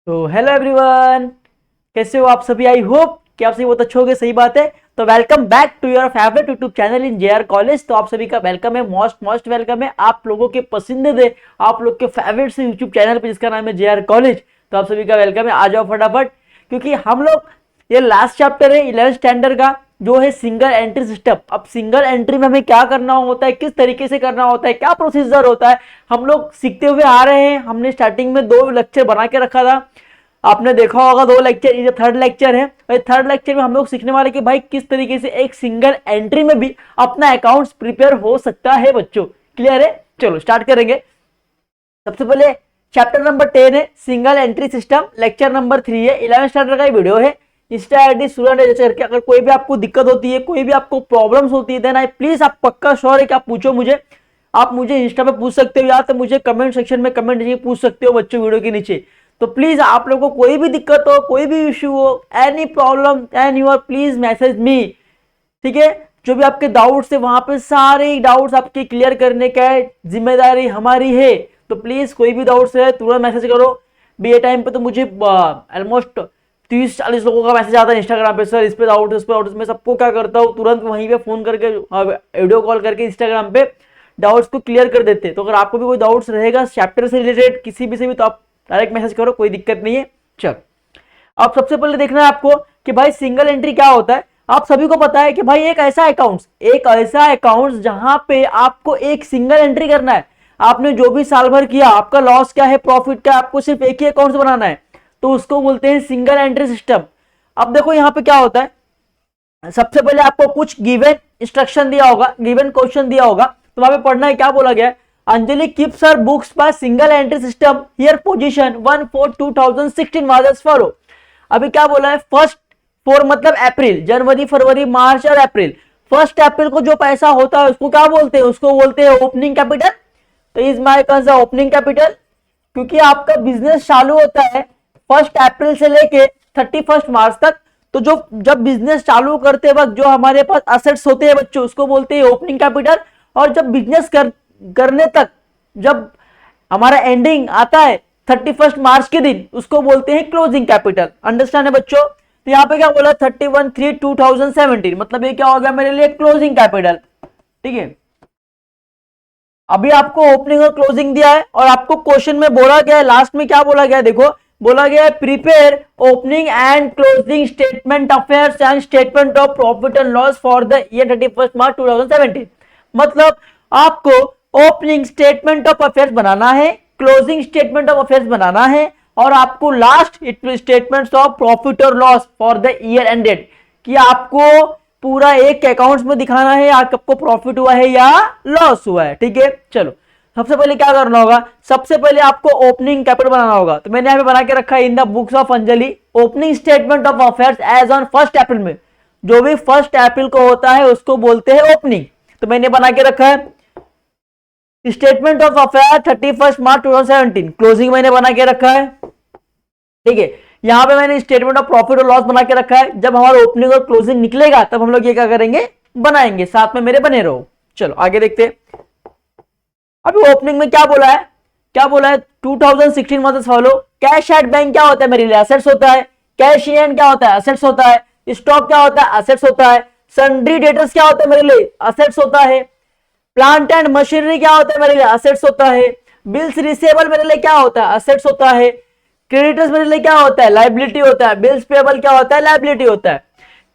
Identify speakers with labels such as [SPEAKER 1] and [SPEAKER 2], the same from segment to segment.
[SPEAKER 1] तो hello everyone, कैसे हो आप सभी। आई होप कि आप सभी बहुत अच्छे होंगे। सही बात है। तो welcome back to your favourite YouTube channel in JR college. तो आप सभी का वेलकम है, मोस्ट मोस्ट वेलकम है आप लोगों के पसंदीदा, आप लोग के फेवरेट से यूट्यूब चैनल पे जिसका नाम है जेआर कॉलेज। तो आप सभी का वेलकम है। आ जाओ फटाफट, क्योंकि हम लोग ये लास्ट चैप्टर है 11th स्टैंडर्ड का, जो है सिंगल एंट्री सिस्टम। अब सिंगल एंट्री में हमें क्या करना होता है, किस तरीके से करना होता है, क्या प्रोसीजर होता है, हम लोग सीखते हुए आ रहे हैं। हमने स्टार्टिंग में 2 लेक्चर बना के रखा था, आपने देखा होगा 2 लेक्चर। ये थर्ड लेक्चर है। और थर्ड लेक्चर में हम लोग सीखने वाले कि भाई किस तरीके से एक सिंगल एंट्री में भी अपना अकाउंट प्रिपेयर हो सकता है बच्चों। क्लियर है। चलो स्टार्ट करेंगे। सबसे पहले चैप्टर नंबर 10 है single entry system, lecture number 3 है। 11th स्टैंडर्ड का वीडियो है। इंस्टा आईडी स्टूडेंट रजिस्टर करके अगर कोई भी आपको दिक्कत होती है, कोई भी आपको प्रॉब्लम्स होती है, देन आई प्लीज आप पक्का श्योर है कि आप पूछो मुझे। आप मुझे इंस्टा पे पूछ सकते हो या तो मुझे कमेंट सेक्शन में कमेंट पूछ सकते हो बच्चों वीडियो के नीचे। तो प्लीज आप लोगों को कोई भी दिक्कत हो, कोई भी इश्यू हो, any problem and your please message me. ठीक है। जो भी आपके डाउट्स है वहां पे सारे डाउट्स आपके क्लियर करने का जिम्मेदारी हमारी है। तो प्लीज कोई भी डाउट्स है तुरंत मैसेज करो। बी टाइम पे तो मुझे ऑलमोस्ट 30-40 लोगों का मैसेज आता है इंस्टाग्राम पे, सर इस पे डाउट, इस पे डाउट। मैं सबको क्या करता हूँ, तुरंत वहीं पे फोन करके वीडियो कॉल करके इंस्टाग्राम पे डाउट्स को क्लियर कर देते हैं। तो अगर आपको भी कोई डाउट्स रहेगा चैप्टर से रिलेटेड किसी भी से भी, तो आप डायरेक्ट मैसेज करो, कोई दिक्कत नहीं है। चल अब सबसे पहले देखना है आपको कि भाई सिंगल एंट्री क्या होता है। आप सभी को पता है कि भाई एक ऐसा अकाउंट जहां पे आपको एक सिंगल एंट्री करना है। आपने जो भी साल भर किया, आपका लॉस क्या है, प्रॉफिट क्या है, आपको सिर्फ एक ही अकाउंट बनाना है। तो उसको बोलते हैं सिंगल एंट्री सिस्टम। अब देखो यहाँ पे क्या होता है। सबसे पहले आपको कुछ गिवन इंस्ट्रक्शन दिया होगा, गिवन क्वेश्चन दिया होगा, तो वहां पे पढ़ना है। क्या बोला गया है, Anjali keeps her books by single entry system, here position 1/4/2016 was as follow. अभी क्या बोला है, फर्स्ट 4 मतलब अप्रैल, जनवरी, फरवरी, मार्च और अप्रैल। फर्स्ट अप्रैल को जो पैसा होता है उसको क्या बोलते हैं, उसको बोलते हैं ओपनिंग कैपिटल। तो is my concern opening capital, क्योंकि आपका बिजनेस चालू होता है 1 अप्रैल से लेके 31 मार्च तक। तो जो जब बिजनेस चालू करते वक्त जो हमारे पास असेट्स होते हैं बच्चों, उसको बोलते हैं ओपनिंग कैपिटल। और जब बिजनेस करने तक जब हमारा एंडिंग आता है 31 मार्च के दिन, उसको बोलते हैं क्लोजिंग कैपिटल। अंडरस्टैंड है बच्चों। तो यहाँ पे क्या बोला 31/3/2017, मतलब ये क्या हो गया मेरे लिए, क्लोजिंग कैपिटल। ठीक है। अभी आपको ओपनिंग और क्लोजिंग दिया है और आपको क्वेश्चन में बोला गया है, लास्ट में क्या बोला गया है, देखो बोला गया है prepare opening and closing statement affairs and statement of profit and loss for the year 31 मार्च 2017। मतलब आपको ओपनिंग स्टेटमेंट ऑफ अफेयर्स बनाना है, क्लोजिंग स्टेटमेंट ऑफ अफेयर्स बनाना है, और आपको लास्ट स्टेटमेंट्स ऑफ प्रॉफिट और loss for the year ended, कि आपको पूरा एक अकाउंट्स में दिखाना है आपको प्रॉफिट हुआ है या लॉस हुआ है। ठीक है। चलो सबसे पहले क्या करना होगा, सबसे पहले आपको ओपनिंग कैपिटल बनाना होगा। तो मैंने यहाँ पे बना के रखा है in the books of Anjali, opening statement of affairs as on 1 April में, जो भी 1 अप्रैल को होता है उसको बोलते हैं ओपनिंग। तो मैंने बना के रखा है statement of affair 31 March 2017, closing मैंने बना के रखा है। ठीक है। यहां पे मैंने स्टेटमेंट ऑफ प्रॉफिट और लॉस बना के रखा है। जब हमारा ओपनिंग और क्लोजिंग निकलेगा तब हम लोग ये क्या करेंगे, बनाएंगे। साथ में मेरे बने रहो। चलो आगे देखते हैं। अभी ओपनिंग में क्या बोला है, 2016 मतलब फॉलो। कैश एट बैंक क्या होता है मेरे लिए, असेट्स होता है। कैश इन हैंड क्या होता है, असेट्स होता है। स्टॉक क्या होता है, असेट्स होता है। सन्ड्री डेटर्स क्या होता है मेरे लिए, असेट्स होता है। प्लांट एंड मशीनरी क्या होता है मेरे लिए, असेट्स होता है। बिल्स रिसीवेबल मेरे लिए क्या होता है, असेट्स होता है। क्रेडिटर्स मेरे लिए क्या होता है, लायबिलिटी होता है। बिल्स पेबल क्या होता है, लायबिलिटी होता है।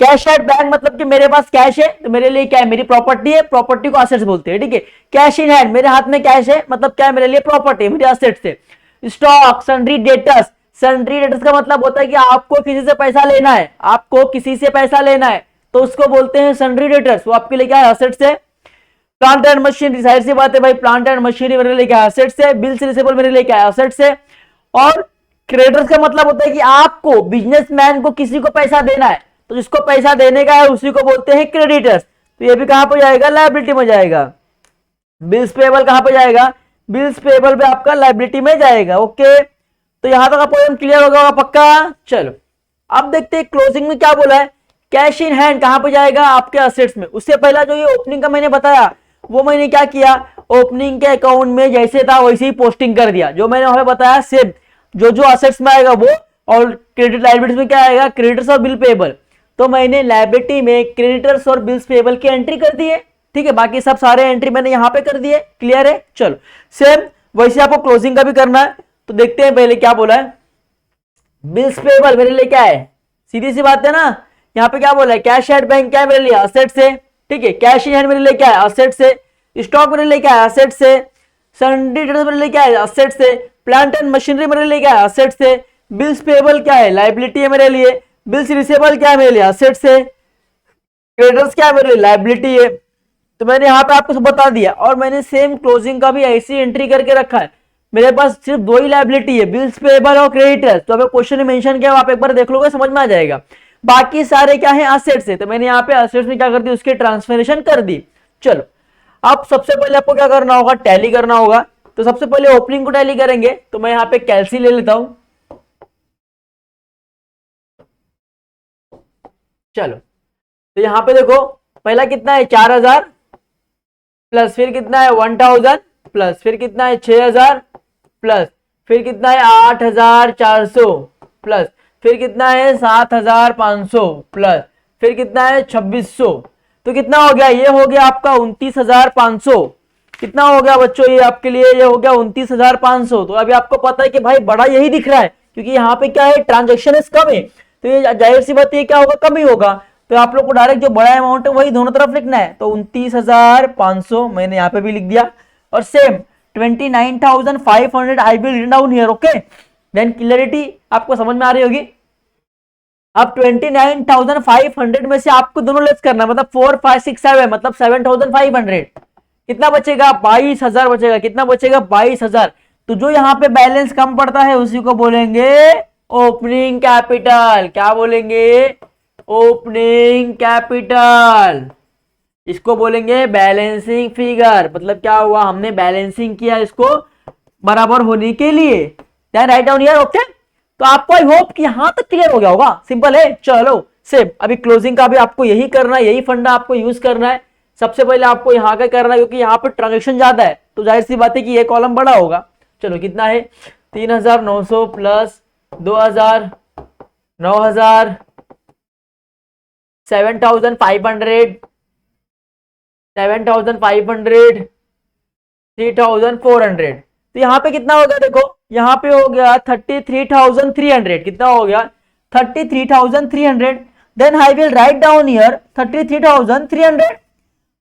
[SPEAKER 1] कैश एट बैंक मतलब कि मेरे पास कैश है तो मेरे लिए क्या है, मेरी प्रॉपर्टी है, प्रॉपर्टी को असेट्स बोलते हैं। ठीक है। कैश इन हैंड, मेरे हाथ में कैश है मतलब क्या है, मेरे लिए प्रॉपर्टी है, मेरे असेट्स है। Stock, sundry debtors, sundry debtors का मतलब होता है कि आपको किसी से पैसा लेना है, आपको किसी से पैसा लेना है तो उसको बोलते हैं सन्ड्री डेटर्स, वो आपके लिए क्या है, असेट्स है। प्लांट एंड मशीनरी, जाहिर सी बात है भाई, प्लांट एंड मशीनरी मेरे लिए क्या, असेट्स है। बिल्स रिसीवेबल मेरे लिए क्या, असेट्स है। और क्रेडिटर्स का मतलब होता है कि आपको बिजनेसमैन को किसी को पैसा देना है, तो जिसको पैसा देने का है उसी को बोलते हैं क्रेडिटर्स। तो ये भी कहां पर जाएगा, लायबिलिटी में जाएगा। बिल्स पेबल कहां पर जाएगा, बिल्स पेबल भी आपका लायबिलिटी में जाएगा। ओके। तो यहां तक आपको क्लियर होगा पक्का। चलो अब देखते हैं क्लोजिंग में क्या बोला है। कैश इन हैंड कहां पर जाएगा, आपके असेट्स में। उससे पहला जो ये ओपनिंग का मैंने बताया, वो मैंने क्या किया, ओपनिंग के अकाउंट में जैसे था वैसे ही पोस्टिंग कर दिया। जो मैंने वहां बताया सेम जो जो असेट्स में आएगा वो, और क्रेडिट लायबिलिटीज में क्या आएगा, क्रेडिटर्स और बिल पेबल। तो मैंने लायबिलिटी में क्रेडिटर्स और बिल्स पेबल की एंट्री कर दी है, ठीक है, बाकी सब सारे एंट्री मैंने यहां पे कर दिए, क्लियर है। चलो सेम वैसे आपको क्लोजिंग का भी करना है, तो देखते हैं पहले क्या बोला है। बिल्स पेबल मेरे लिए क्या है, सीधी सी बात है ना, यहाँ पे क्या बोला है, कैश एट बैंक क्या है मेरे लिए, असेट से, ठीक है, कैश इन हैंड मेरे लिए क्या है, असेट से, स्टॉक मेरे लिए क्या है, असेट से, सन्डी डेटर्स मेरे लिए क्या है, असेट से, प्लांट एंड मशीनरी मेरे लिए क्या है, असेट से, बिल्स पेबल क्या है, लायबिलिटी है मेरे लिए, बिल्स रिसीवेबल क्या है मेरे लिए, असेट से, क्रेडिटर्स क्या है मेरे लिए, लायबिलिटी है। तो मैंने यहाँ पे आपको सब बता दिया, और मैंने सेम क्लोजिंग का भी ऐसी एंट्री करके रखा है। मेरे पास सिर्फ दो ही लायबिलिटी है, बिल्स पेबल और क्रेडिटर्स, तो अगर क्वेश्चन में मेंशन किया आप एक बार देख लोगे, समझ में आ जाएगा। बाकी सारे क्या है, असेट्स है, तो मैंने यहाँ पे असेट्स में क्या कर दी, उसकी ट्रांसफॉर्मेशन कर दी। चलो अब सबसे पहले आपको क्या करना होगा, टैली करना होगा। तो सबसे पहले ओपनिंग को टैली करेंगे, तो मैं यहाँ पे कैलसी ले लेता हूं। चलो तो यहाँ पे देखो, पहला कितना है 4000 प्लस, फिर कितना है 1000 प्लस, फिर कितना है 6000 प्लस, फिर कितना है 8400 प्लस, फिर कितना है 7500 प्लस, फिर कितना है 2600। तो कितना हो गया, ये हो गया आपका 29500। कितना हो गया बच्चों, ये आपके लिए ये हो गया 29500। तो अभी आपको पता है कि भाई बड़ा यही दिख रहा है, क्योंकि यहाँ पे क्या है, ट्रांजेक्शन कम है, तो ये जाहिर सी बात है क्या होगा, कम ही होगा। तो आप लोग को डायरेक्ट जो बड़ा अमाउंट है वही दोनों तरफ लिखना है, तो 29500 मैंने यहाँ पे भी लिख दिया, और same 29500 I will written down here, okay. Then clarity आपको समझ में आ रही होगी। अब 29500 में से आपको दोनों लेस करना है, मतलब 4567 मतलब 7500। कितना बचेगा, 22000 बचेगा। कितना बचेगा, 22000। तो जो यहाँ पे बैलेंस कम पड़ता है उसी को बोलेंगे ओपनिंग कैपिटल। क्या बोलेंगे, ओपनिंग कैपिटल। इसको बोलेंगे बैलेंसिंग फिगर। मतलब क्या हुआ, हमने बैलेंसिंग किया इसको बराबर होने के लिए। Right down here, okay. तो आपको आई होप कि यहां तक क्लियर हो गया होगा, सिंपल है। चलो सेम अभी क्लोजिंग का भी आपको यही करना है, यही फंडा आपको यूज करना है। सबसे पहले आपको यहाँ का करना है, क्योंकि यहाँ पे ट्रांजेक्शन ज्यादा है, तो जाहिर सी बात है कि ये कॉलम बड़ा होगा। चलो कितना है, 3900 प्लस 2000, 9000, 7500, 7500, 3400। तो यहाँ पे कितना होगा, देखो यहाँ पे हो गया 33300। कितना हो गया, 33300। Then I will write down here 33300।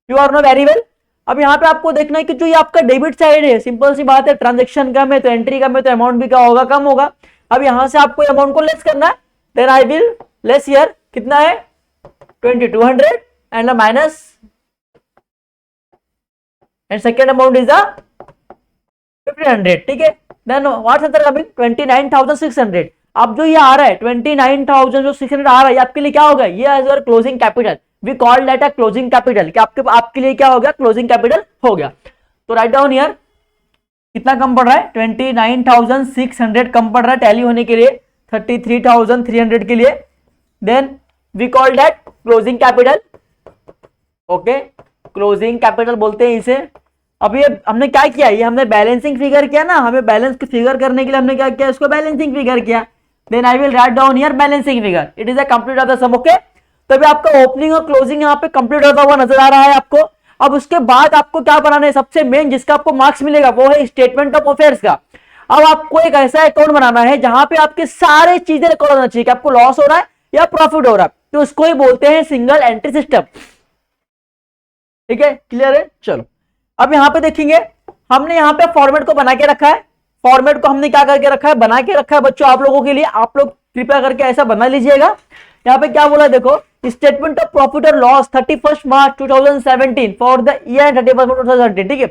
[SPEAKER 1] You are know very well. अब यहाँ पे आपको देखना है कि जो ये आपका डेबिट साइड है, सिंपल सी बात है, ट्रांजेक्शन कम है तो एंट्री कम है, तो अमाउंट भी क्या होगा, कम होगा। अब यहाँ से आपको अमाउंट को लेस करना है। Then I will less here, कितना है 2200 and minus, and second amount is 1500, ठीक है। Then what's answer coming, 29600। अब जो ये आ रहा है 29600 आ रहा है, ये आपके लिए क्या होगा, ये as your closing capital. We call that a closing capital, कि आपके लिए क्या हो गया, क्लोजिंग कैपिटल हो गया। तो राइट डाउन हियर, कितना कम पड़ रहा है, 29600 कम पड़ रहा है टैली होने के लिए 33300 के लिए। Then we call that closing capital, okay, closing capital बोलते हैं इसे। अब ये हमने क्या किया, ये हमने बैलेंसिंग फिगर किया ना, हमें बैलेंस फिगर करने के लिए हमने क्या किया, इसको बैलेंसिंग फिगर किया। Then I will write down here balancing figure, it is a complete of the sum, okay. तो अभी आपका ओपनिंग और क्लोजिंग यहाँ पे कंप्लीट होता हुआ नजर आ रहा है आपको। अब उसके बाद आपको क्या बनाना है, सबसे मेन जिसका आपको मार्क्स मिलेगा वो है स्टेटमेंट ऑफ अफेयर्स का। अब आपको एक ऐसा अकाउंट बनाना है जहां पे आपके सारे चीजें रिकॉर्ड होना चाहिए कि आपको लॉस हो रहा है या प्रॉफिट हो रहा है, तो उसको ही बोलते हैं सिंगल एंट्री सिस्टम, ठीक है, क्लियर है। चलो अब यहां पे देखेंगे, हमने यहां पे फॉर्मेट को बना के रखा है। फॉर्मेट को हमने क्या करके रखा है, बना के रखा है बच्चों आप लोगों के लिए। आप लोग कृपया करके ऐसा बना लीजिएगा। यहाँ पे क्या बोला देखो, स्टेटमेंट ऑफ प्रॉफिट और loss 31 March 2017 for the year 31 मार्च 2017, ठीक है।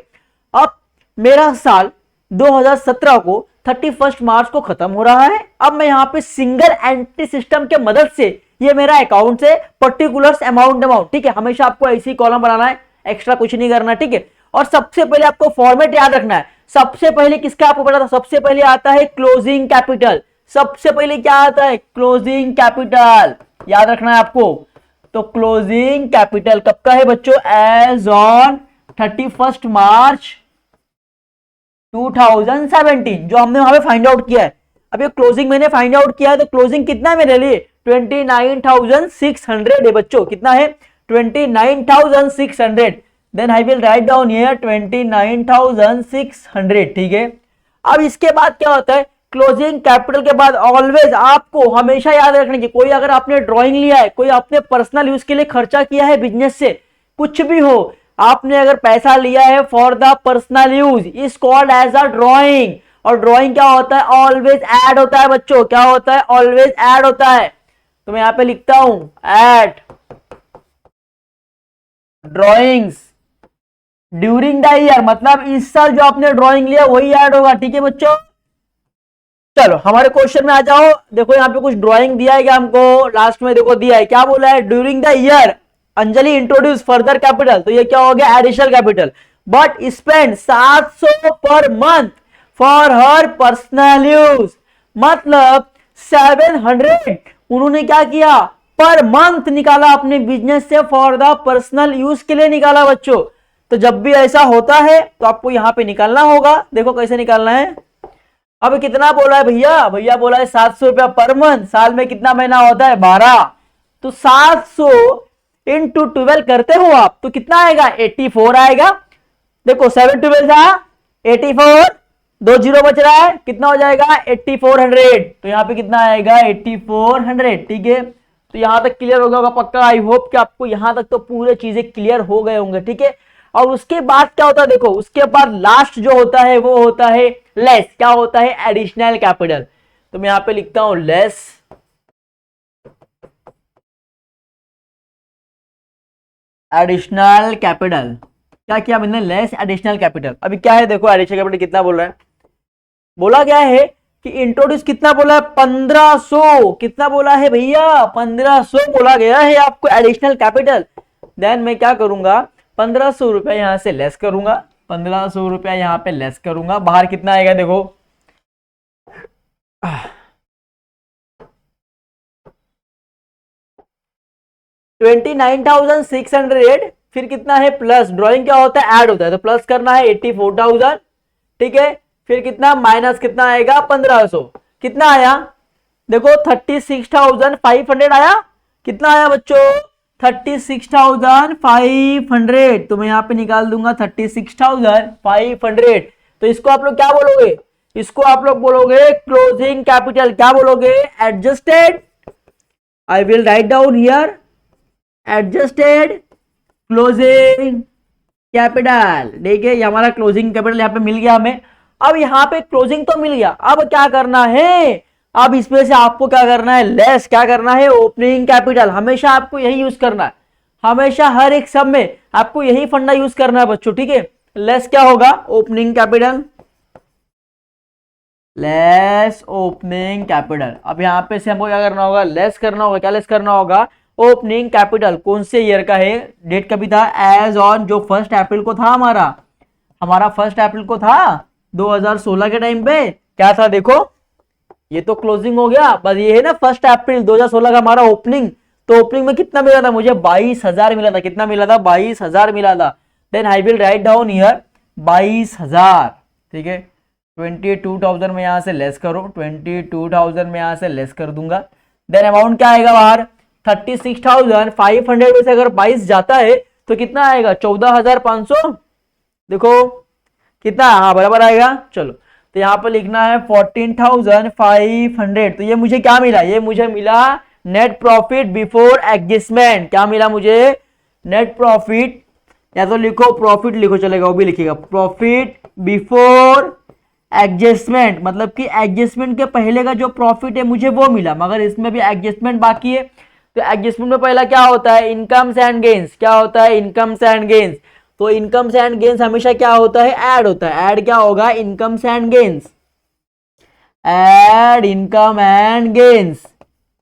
[SPEAKER 1] अब मेरा साल 2017 को 31 मार्च को खत्म हो रहा है। अब मैं यहाँ पे सिंगल एंट्री सिस्टम के मदद से ये मेरा अकाउंट से पर्टिकुलर अमाउंट, ठीक है, हमेशा आपको ऐसी कॉलम बनाना है, एक्स्ट्रा कुछ नहीं करना, ठीक है। और सबसे पहले आपको फॉर्मेट याद रखना है। सबसे पहले किसका आपको पता था, सबसे पहले आता है क्लोजिंग कैपिटल। सबसे पहले क्या आता है, क्लोजिंग कैपिटल, याद रखना है आपको। तो क्लोजिंग कैपिटल कब का है बच्चों, एज ऑन 31 मार्च 2017, जो हमने वहां पे फाइंड आउट किया है। अब ये क्लोजिंग मैंने फाइंड आउट किया है, तो क्लोजिंग कितना है मेरे लिए 29,600 है बच्चों, कितना है 29,600। Then I will write down here 29,600, ठीक है। अब इसके बाद क्या होता है, क्लोजिंग कैपिटल के बाद ऑलवेज आपको हमेशा याद रखने की, कोई अगर आपने ड्राइंग लिया है, कोई आपने पर्सनल यूज के लिए खर्चा किया है बिजनेस से, कुछ भी हो, आपने अगर पैसा लिया है for the personal use, is called as a drawing. और ड्राइंग क्या होता है, ऑलवेज ऐड होता है बच्चों, क्या होता है, ऑलवेज ऐड होता है। तो मैं यहां पे लिखता हूं add drawings during the year, मतलब इस साल जो आपने ड्राइंग लिया वही ऐड होगा, ठीक है बच्चों। चलो हमारे क्वेश्चन में आ जाओ, देखो यहाँ पे कुछ ड्राइंग दिया है क्या हमको, लास्ट में देखो दिया है, क्या बोला है, during the year Anjali introduce further capital, तो ये क्या हो गया additional capital, but spend 700 per month for her personal use, मतलब 700 उन्होंने क्या किया पर मंथ निकाला अपने बिजनेस से फॉर द पर्सनल यूज के लिए निकाला बच्चों। तो जब भी ऐसा होता है तो आपको यहां पे निकालना होगा, देखो कैसे निकालना है। अब कितना बोला है भैया, भैया बोला है 700 रुपया पर मंथ, साल में कितना महीना होता है 12, तो 700 इंटू 12 करते हो आप तो कितना आएगा 84 आएगा। देखो 7 12 था 84, 2 जीरो बच रहा है, कितना हो जाएगा 8400, तो यहाँ पे कितना आएगा 8400, ठीक है। तो यहां तक क्लियर हो गया होगा पक्का, आई होप कि आपको यहां तक तो पूरे चीजें क्लियर हो गए होंगे, ठीक है। और उसके बाद क्या होता है, देखो उसके बाद लास्ट जो होता है वो होता है लेस, क्या होता है एडिशनल कैपिटल। तो मैं यहां पे लिखता हूं लेस एडिशनल कैपिटल, क्या किया मैंने, लेस एडिशनल कैपिटल। अभी क्या है देखो एडिशनल कैपिटल कितना बोल रहा है, बोला गया है कि इंट्रोड्यूस कितना बोला है 1500, कितना बोला है भैया 1500 बोला गया है आपको एडिशनल कैपिटल। देन मैं क्या करूंगा 1500 रुपया यहां से लेस करूंगा, 1500 रुपया यहां पे लेस करूंगा, बाहर कितना आएगा देखो 29,600, फिर कितना है प्लस, ड्राइंग क्या होता है ऐड होता है तो प्लस करना है 84,000, ठीक है। फिर कितना माइनस कितना आएगा 1500, कितना आया देखो 36,500 आया, कितना आया बच्चों 36,500, तो मैं यहां पे निकाल दूंगा 36,500। तो इसको आप लोग क्या बोलोगे, इसको आप लोग बोलोगे क्लोजिंग कैपिटल, क्या बोलोगे adjusted, I will write down here adjusted closing capital, ठीक है। ये हमारा क्लोजिंग कैपिटल यहाँ पे मिल गया हमें। अब यहाँ पे क्लोजिंग तो मिल गया, अब क्या करना है, अब इसमें से आपको क्या करना है लेस, क्या करना है ओपनिंग कैपिटल, हमेशा आपको यही यूज करना है, हमेशा हर एक सब में आपको यही फंडा यूज करना है बच्चों, ठीक है। लेस क्या होगा opening capital, less opening capital. अब यहां पे से हमको क्या करना होगा लेस करना होगा, क्या लेस करना होगा ओपनिंग कैपिटल, कौन से ईयर का है, डेट कभी था एज ऑन जो 1 अप्रैल को था, हमारा 1 अप्रैल को था 2016 के टाइम पे क्या था देखो, ये तो क्लोजिंग हो गया, बस ये है ना 1 अप्रैल 2016 का हमारा ओपनिंग, तो ओपनिंग में कितना मिला था मुझे 22,000 मिला था, कितना मिला था 22,000 मिला था। Then I will write down here 22,000, ठीक है। 22,000 में यहां से लेस करो, 22,000 में यहां से लेस कर दूंगा। देन अमाउंट क्या आएगा बाहर 36,500 में से अगर 22 जाता है तो कितना आएगा 14,500, देखो कितना, हाँ बराबर आएगा। चलो तो यहां पर लिखना है 14,500, तो ये मुझे क्या मिला, ये मुझे मिला नेट प्रॉफिट बिफोर एडजस्टमेंट, क्या मिला मुझे नेट प्रॉफिट, या तो लिखो प्रॉफिट लिखो चलेगा, वो भी लिखिएगा प्रॉफिट बिफोर एडजस्टमेंट, मतलब कि एडजस्टमेंट के पहले का जो प्रॉफिट है मुझे वो मिला, मगर इसमें भी एडजस्टमेंट बाकी है। तो एडजस्टमेंट में पहला क्या होता है इनकम्स एंड गेन्स, क्या होता है इनकम्स एंड गेन्स, तो इनकम्स एंड गेन्स हमेशा क्या होता है ऐड होता है, ऐड क्या होगा incomes and gains, add income and gains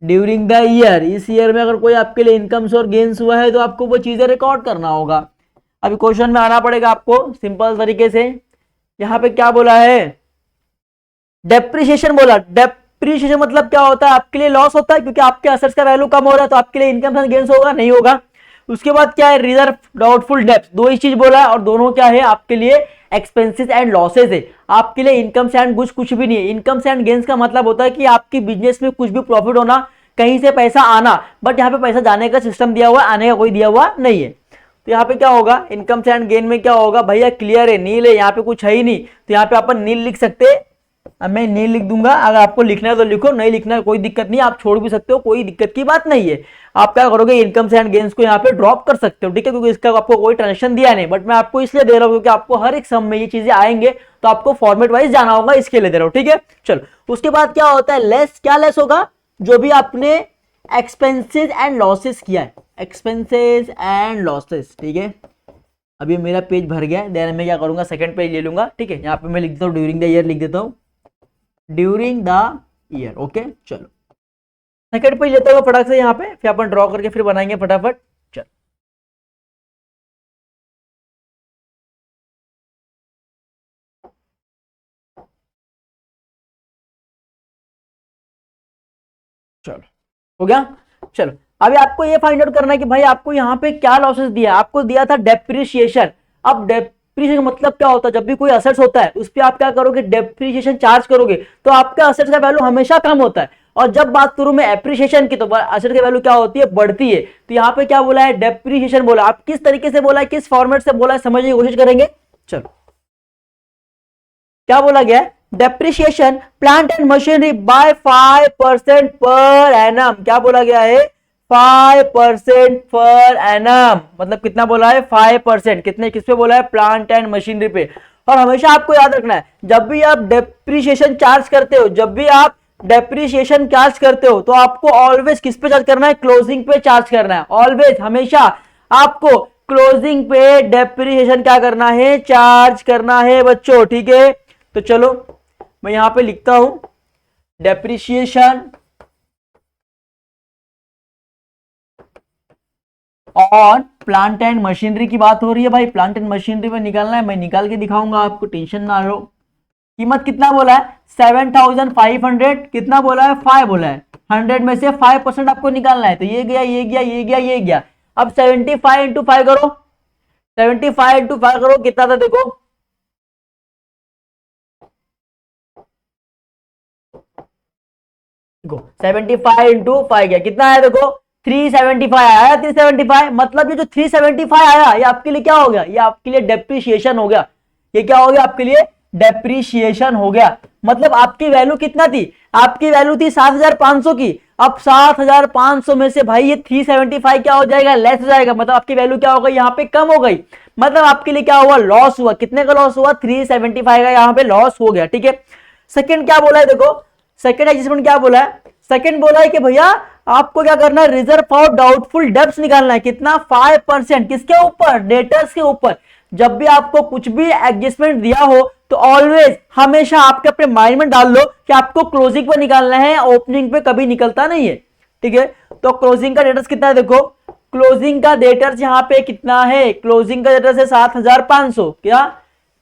[SPEAKER 1] during the year, इस ईयर में अगर कोई आपके लिए इनकम्स और गेन्स हुआ है तो आपको वो चीजें रिकॉर्ड करना होगा। अभी क्वेश्चन में आना पड़ेगा आपको सिंपल तरीके से, यहां पे क्या बोला है डेप्रिसिएशन बोला, डेप्रिसिएशन मतलब क्या होता है आपके लिए लॉस होता है क्योंकि आपके असेट्स का वैल्यू कम हो रहा है, तो आपके लिए इनकम एंड गेन्स होगा नहीं होगा। उसके बाद क्या है रिजर्व डाउटफुल डेब्ट, दो ही चीज बोला है और दोनों क्या है आपके लिए एक्सपेंसेस एंड लॉसेज है, आपके लिए इनकम एंड गुड्स कुछ भी नहीं है। इनकम एंड गेन्स का मतलब होता है कि आपकी बिजनेस में कुछ भी प्रॉफिट होना, कहीं से पैसा आना, बट यहाँ पे पैसा जाने का सिस्टम दिया हुआ है, आने का कोई दिया हुआ नहीं है। तो यहाँ पे क्या होगा, इनकम एंड गेन में क्या होगा भैया, क्लियर है, नील है, यहाँ पे कुछ है ही नहीं, तो यहाँ पे अपन नील लिख सकते हैं। अब मैं नील लिख दूंगा, अगर आपको लिखना है तो लिखो, नहीं लिखना है कोई दिक्कत नहीं, आप छोड़ भी सकते हो, कोई दिक्कत की बात नहीं है। आप क्या करोगे, इनकम एंड गेन्स को यहाँ पे ड्रॉप कर सकते हो, ठीक है, क्योंकि इसका आपको कोई ट्रांजेक्शन दिया नहीं, बट मैं आपको इसलिए दे रहा हूँ क्योंकि आपको हर एक सम में ये चीजें आएंगे, तो आपको फॉर्मेट वाइज जाना होगा, इसके लिए दे रहा हूँ, ठीक है। चलो उसके बाद क्या होता है, लेस, क्या लेस होगा, जो भी आपने एक्सपेंसेस एंड लॉसेस किया है, एक्सपेंसेस एंड लॉसेस, ठीक है। अभी मेरा पेज भर गया है, देन मैं क्या करूंगा, सेकंड पेज ले लूंगा, ठीक है। यहाँ पे मैं लिख देता हूँ ड्यूरिंग द ईयर, लिख देता हूँ ड्यूरिंग द ईयर, ओके। चलो सेकंड पेज लेता हूँ फटाक से यहाँ पे, फिर अपन ड्रॉ करके फिर बनाएंगे फटाफट। चलो चलो हो गया। चलो अभी आपको ये फाइंड आउट करना है कि भाई आपको यहाँ पे क्या लॉसेस दिया, आपको दिया था डेप्रिसिएशन। अब डेप्रिसिएशन मतलब क्या होता है, जब भी कोई असेट्स होता है उस पर आप क्या करोगे, डेप्रिसिएशन चार्ज करोगे, तो आपके असेट्स का वैल्यू हमेशा कम होता है। और जब बात करूं मैं एप्रिसिएशन की, तो असेट की वैल्यू क्या होती है, बढ़ती है। तो यहाँ पे क्या बोला है, डेप्रिसिएशन बोला। आप किस तरीके से बोला है, किस फॉर्मेट से बोला है, समझने की कोशिश करेंगे। चलो क्या बोला गया है, depreciation plant and machinery by 5% पर एनम। क्या बोला गया है, 5% पर एनम, मतलब कितना बोला है, 5%। कितने, किस पे बोला है, प्लांट एंड मशीनरी पे। और हमेशा आपको याद रखना है, जब भी आप डेप्रिसिएशन चार्ज करते हो, जब भी आप डेप्रिसिएशन चार्ज करते हो, तो आपको ऑलवेज किस पे चार्ज करना है, क्लोजिंग पे चार्ज करना है। ऑलवेज, हमेशा आपको क्लोजिंग पे डेप्रिसिएशन क्या करना है, चार्ज करना है बच्चों, ठीक है। तो चलो मैं यहां पे लिखता हूं depreciation on plant and machinery की बात हो रही है भाई, प्लांट एंड मशीनरी में निकालना है, मैं निकाल के दिखाऊंगा आपको, टेंशन ना लो। कीमत कितना बोला है, 7500, कितना बोला है, 5 बोला है। 100 में से 5% आपको निकालना है, तो ये गया, ये गया, ये गया, ये गया। अब 75 इंटू 5 करो, 75 इंटू 5 करो, कितना था देखो, देखो 75 इंटू 5 गया, कितना आया देखो, 375 आया। 375 मतलब ये जो 375 आया, ये आपके लिए क्या हो गया, ये आपके लिए डेप्रिसिएशन हो गया। ये क्या हो गया आपके लिए, डेप्रिसिएशन हो गया। मतलब आपकी वैल्यू कितना थी, आपकी वैल्यू थी 7500 की। अब 7500 में से भाई ये 375 क्या हो जाएगा, लेस हो जाएगा, मतलब आपकी वैल्यू क्या हो गई, यहाँ पे कम हो गई। मतलब आपके लिए क्या हुआ, लॉस हुआ। कितने का लॉस हुआ, 375 का यहाँ पे लॉस हो गया, ठीक है। सेकंड क्या बोला है देखो, सेकंड एडजस्टमेंट क्या बोला है, सेकंड बोला है कि भैया आपको क्या करना है, रिजर्व फॉर डाउटफुल डेब्ट्स निकालना है। कितना, 5%, किसके ऊपर, डेटर्स के ऊपर। जब भी आपको कुछ भी एडजस्टमेंट दिया हो, तो ऑलवेज, हमेशा आपके अपने माइंड में डाल लो कि आपको क्लोजिंग पे निकालना है, ओपनिंग पे कभी निकलता नहीं है, ठीक है। तो क्लोजिंग का डेटर्स कितना है देखो, क्लोजिंग का डेटर्स यहाँ पे कितना है, क्लोजिंग का डेटर्स है 7500। क्या,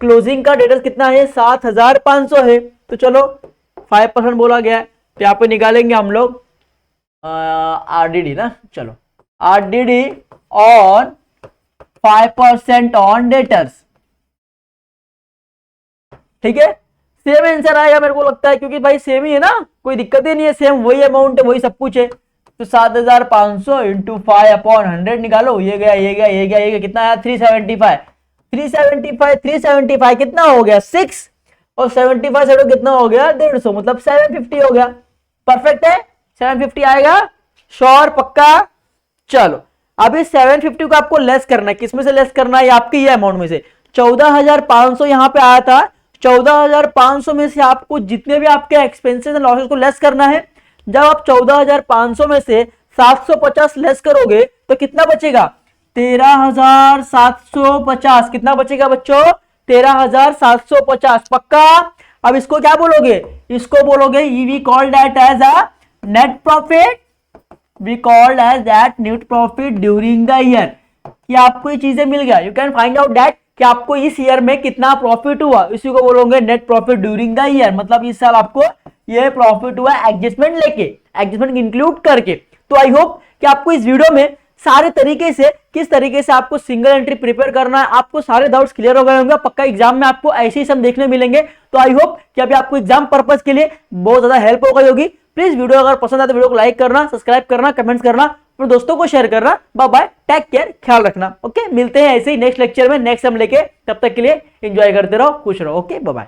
[SPEAKER 1] क्लोजिंग का डेटर्स कितना है, 7500 है। तो चलो 5% बोला गया है, तो यहाँ पे निकालेंगे हम लोग आरडीडी ना। चलो आरडीडी ऑन 5% ऑन डेटर्स, ठीक है। सेम आंसर आएगा मेरे को लगता है, क्योंकि भाई सेम ही है ना, कोई दिक्कत ही नहीं है, सेम वही अमाउंट है, वही सब कुछ है। तो 7500 इंटू 5/100 निकालो, ये गया, ये गया, ये गया, ये गया, कितना आया, 375। 375 कितना हो गया, 6, और 75 से कितना हो गया, 150, मतलब 750 हो गया। परफेक्ट है, 750 आएगा, श्योर, पक्का। चलो अभी 750 को आपको लेस करना है, किसमें से लेस करना है, आपके ये अमाउंट में से। 14500 यहां पे आया था, 14500 में से आपको जितने भी आपके एक्सपेंसेस एंड लॉसेस को लेस करना है। जब आप 14500 में से 750 लेस करोगे तो कितना बचेगा, 13750। कितना बचेगा बच्चों, 13750, पक्का। अब इसको क्या बोलोगे, इसको बोलोगे, we called that as a net profit, we called as that net profit during the year. कि आपको ये चीजें मिल गया, you can find out that कि आपको इस ईयर में कितना प्रॉफिट हुआ, इसी को बोलोगे net profit during the year. मतलब इस साल आपको ये प्रॉफिट हुआ एडजस्टमेंट लेके, एडजस्टमेंट इंक्लूड करके। तो आई होप कि आपको इस वीडियो में सारे तरीके से, किस तरीके से आपको सिंगल एंट्री प्रिपेयर करना है, आपको सारे डाउट्स क्लियर हो गए होंगे। पक्का एग्जाम में आपको ऐसे ही सब देखने मिलेंगे। तो आई होप कि अभी आपको एग्जाम पर्पज के लिए बहुत ज्यादा हेल्प हो गई होगी। प्लीज वीडियो अगर पसंद आए तो वीडियो को लाइक करना, सब्सक्राइब करना, कमेंट्स करना, अपने दोस्तों को शेयर करना। बाय बाय, टेक केयर, ख्याल रखना। ओके, मिलते हैं ऐसे ही नेक्स्ट लेक्चर में नेक्स्ट हम लेके। तब तक के लिए एंजॉय करते रहो, खुश रहो। Okay, bye bye.